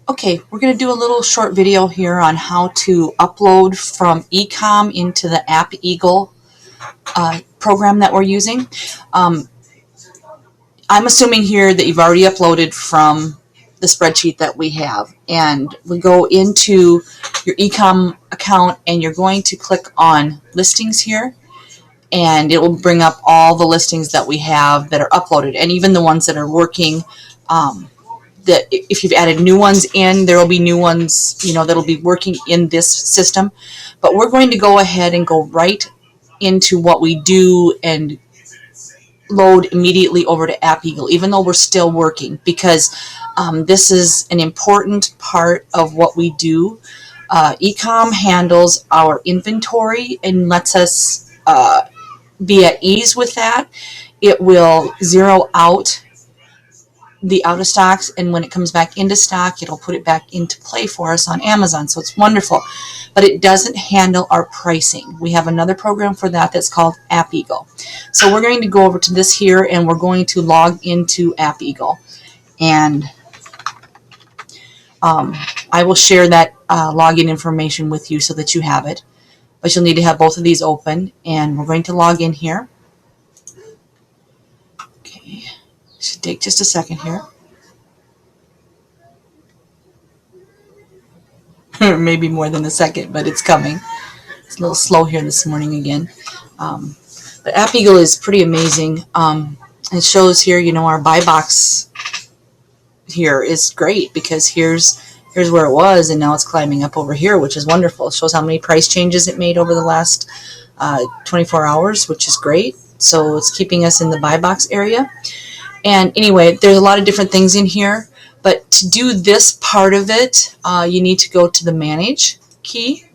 Okay, we're going to do a little short video here on how to upload from eCom into the AppEagle program that we're using. I'm assuming here that you've already uploaded from the spreadsheet that we have. And we go into your eCom account and you're going to click on listings here. And it will bring up all the listings that we have that are uploaded, and even the ones that are working. That if you've added new ones in, there will be new ones, that'll be working in this system. But we're going to go ahead and go right into what we do and load immediately over to AppEagle, even though we're still working, because this is an important part of what we do. eCom handles our inventory and lets us be at ease with that. It will zero out the out of stocks, and when it comes back into stock, it'll put it back into play for us on Amazon. So it's wonderful, but it doesn't handle our pricing. We have another program for that that's called AppEagle. So we're going to go over to this here, and we're going to log into AppEagle, and I will share that login information with you so that you have it. But you'll need to have both of these open, and we're going to log in here. Okay, should take just a second here. Maybe more than a second, but it's coming. It's a little slow here this morning again. But AppEagle is pretty amazing. It shows here, our buy box here is great, because here's where it was, and now it's climbing up over here, which is wonderful. It shows how many price changes it made over the last 24 hours, which is great. So it's keeping us in the buy box area. And anyway, there's a lot of different things in here, but to do this part of it, you need to go to the Manage key,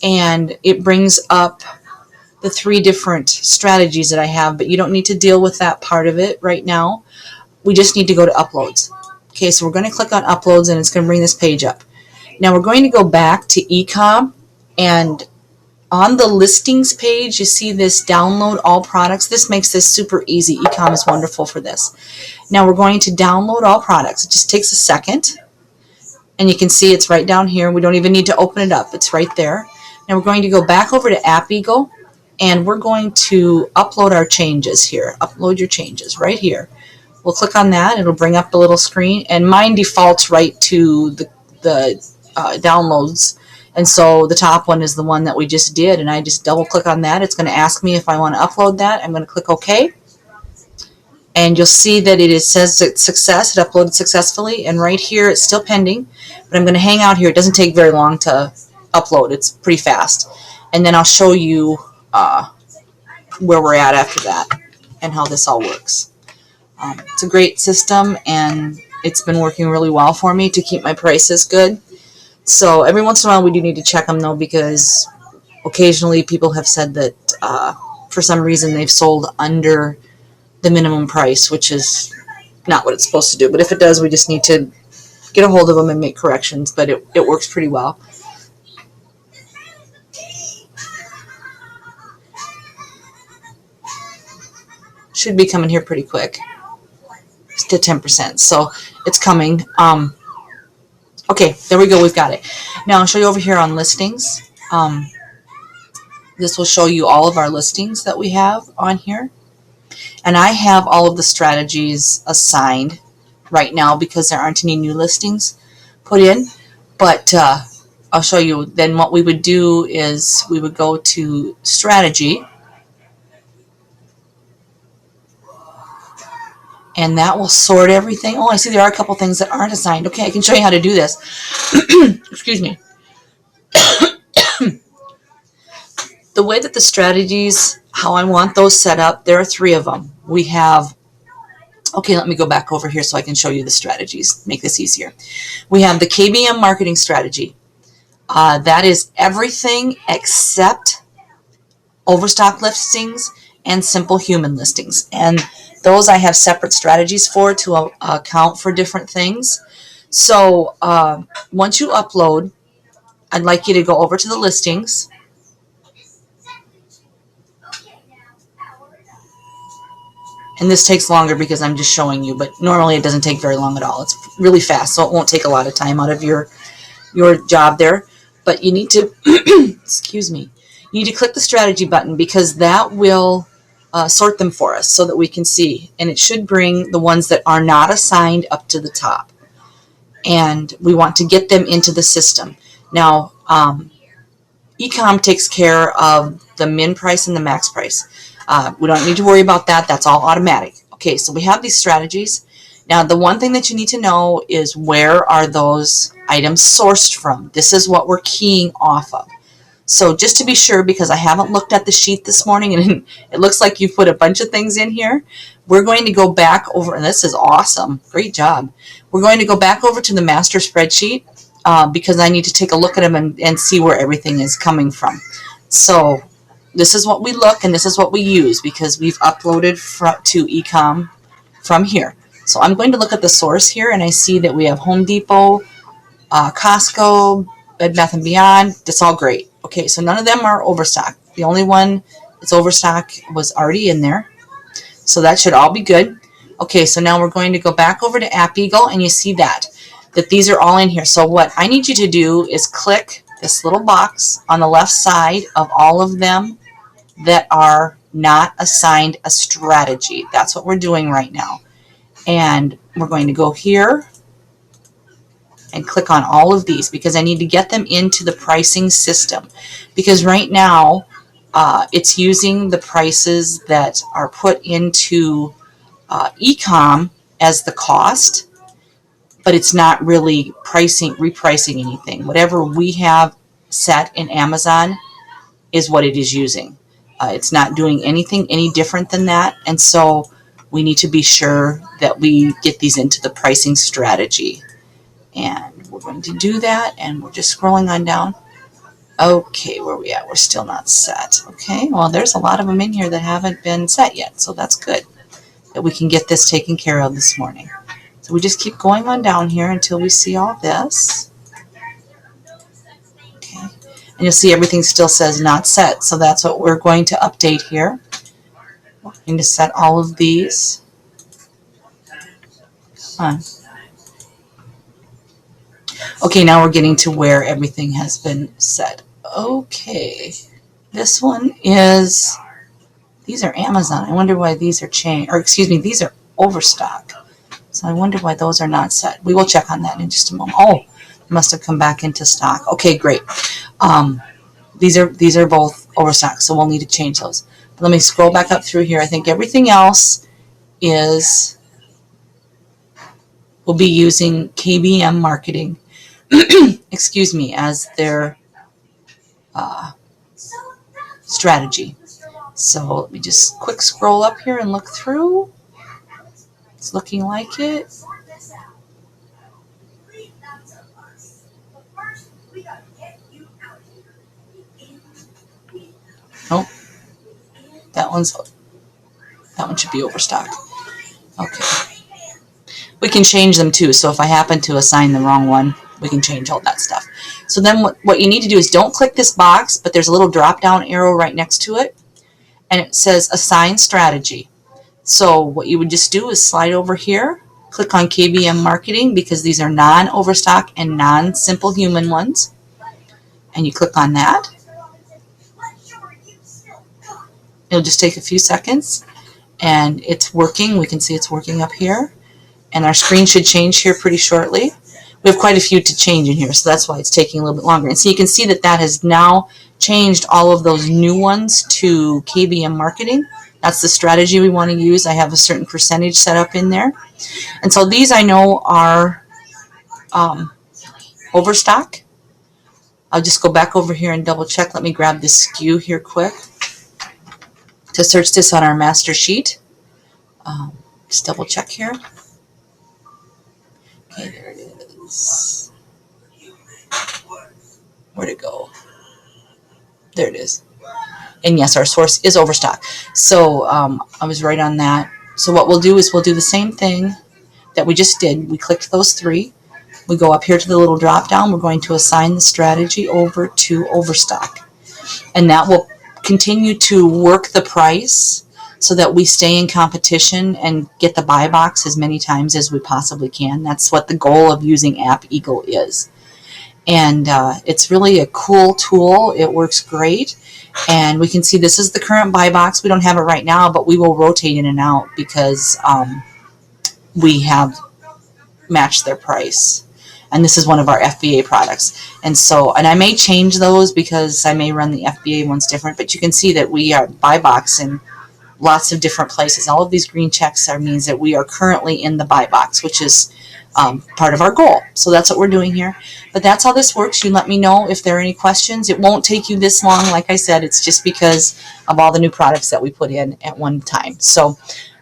and it brings up the 3 different strategies that I have, but you don't need to deal with that part of it right now. We just need to go to Uploads. Okay, so we're going to click on Uploads, and it's going to bring this page up. Now we're going to go back to eCom, and on the listings page, you see this download all products. This makes this super easy. eCom is wonderful for this. Now we're going to download all products. It just takes a second, and you can see it's right down here. We don't even need to open it up. It's right there. Now we're going to go back over to AppEagle, and we're going to upload our changes here. Upload your changes right here. We'll click on that. It'll bring up the little screen, and mine defaults right to the downloads. And so the top one is the one that we just did, and I just double click on that. It's going to ask me if I want to upload that. I'm going to click OK. And you'll see that it says it's success. It uploaded successfully, and right here it's still pending. But I'm going to hang out here. It doesn't take very long to upload. It's pretty fast. And then I'll show you where we're at after that and how this all works. It's a great system, and it's been working really well for me to keep my prices good. So every once in a while we do need to check them, though, because occasionally people have said that for some reason they've sold under the minimum price, which is not what it's supposed to do. But if it does, we just need to get a hold of them and make corrections. But it works pretty well. Should be coming here pretty quick. It's to 10%, so it's coming. Okay, there we go. We've got it. Now I'll show you over here on listings. This will show you all of our listings that we have on here. And I have all of the strategies assigned right now because there aren't any new listings put in. But I'll show you then what we would do is we would go to strategy. And that will sort everything. Oh, I see there are a couple things that aren't assigned. Okay, I can show you how to do this. Excuse me. The way that the strategies, how I want those set up, there are 3 of them. We have, okay, let me go back over here so I can show you the strategies, make this easier. We have the KBM marketing strategy. That is everything except overstock listings and simple human listings. And those I have separate strategies for to account for different things. So once you upload, I'd like you to go over to the listings. And this takes longer because I'm just showing you, but normally it doesn't take very long at all. It's really fast, so it won't take a lot of time out of your job there. But you need to, excuse me, you need to click the strategy button because that will sort them for us so that we can see. And it should bring the ones that are not assigned up to the top. And we want to get them into the system. Now, Ecom takes care of the min price and the max price. We don't need to worry about that. That's all automatic. Okay, so we have these strategies. Now, the one thing that you need to know is where are those items sourced from? This is what we're keying off of. So just to be sure, because I haven't looked at the sheet this morning, and it looks like you've put a bunch of things in here, we're going to go back over, and this is awesome. Great job. We're going to go back over to the master spreadsheet because I need to take a look at them and see where everything is coming from. So this is what we look, and this is what we use because we've uploaded to Ecom from here. So I'm going to look at the source here, and I see that we have Home Depot, Costco, Bed Bath & Beyond. That's all great. Okay, so none of them are overstock. The only one that's overstock was already in there. So that should all be good. Okay, so now we're going to go back over to AppEagle, and you see that these are all in here. So what I need you to do is click this little box on the left side of all of them that are not assigned a strategy. That's what we're doing right now. And we're going to go here and click on all of these because I need to get them into the pricing system. Because right now, it's using the prices that are put into Ecom as the cost, but it's not really repricing anything. Whatever we have set in Amazon is what it is using. It's not doing anything any different than that, and so we need to be sure that we get these into the pricing strategy. And we're going to do that, and we're just scrolling on down. Okay, where are we at? We're still not set. Okay, well, there's a lot of them in here that haven't been set yet, so that's good that we can get this taken care of this morning. So we just keep going on down here until we see all this. Okay, and you'll see everything still says not set, so that's what we're going to update here. We're going to set all of these. Come on. Okay, now we're getting to where everything has been set. Okay, this one is, these are Amazon. I wonder why these are changed, or excuse me, these are overstock. So I wonder why those are not set. We will check on that in just a moment. Oh, they must have come back into stock. Okay, great. These are both overstock, so we'll need to change those. But let me scroll back up through here. I think everything else will be using KBM marketing, excuse me, as their strategy. So let me just quick scroll up here and look through. It's looking like it. Oh, that one should be overstock. Okay. We can change them too, so if I happen to assign the wrong one, we can change all that stuff. So then what you need to do is don't click this box, but there's a little drop down arrow right next to it, and it says assign strategy. So what you would just do is slide over here, click on KBM marketing because these are non-overstock and non-simple human ones, and you click on that. It'll just take a few seconds, and it's working. We can see it's working up here, and our screen should change here pretty shortly. We have quite a few to change in here, so that's why it's taking a little bit longer. And so you can see that has now changed all of those new ones to KBM marketing. That's the strategy we want to use. I have a certain percentage set up in there. And so these I know are overstock. I'll just go back over here and double check. Let me grab this SKU here quick to search this on our master sheet. Just double check here. Okay, there it is. Where'd it go? There it is. And yes, our source is overstock. So I was right on that. So what we'll do is we'll do the same thing that we just did. We clicked those three. We go up here to the little drop down. We're going to assign the strategy over to overstock. And that will continue to work the price so that we stay in competition and get the buy box as many times as we possibly can. That's what the goal of using AppEagle is. And it's really a cool tool. It works great. And we can see this is the current buy box. We don't have it right now, but we will rotate in and out because we have matched their price. And this is one of our FBA products. And so, and I may change those because I may run the FBA ones different, but you can see that we are buy box in lots of different places. All of these green checks means that we are currently in the buy box, which is part of our goal. So that's what we're doing here. But that's how this works. You let me know if there are any questions. It won't take you this long. Like I said, it's just because of all the new products that we put in at one time. So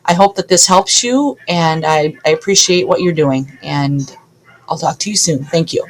I hope that this helps you, and I appreciate what you're doing. And I'll talk to you soon. Thank you.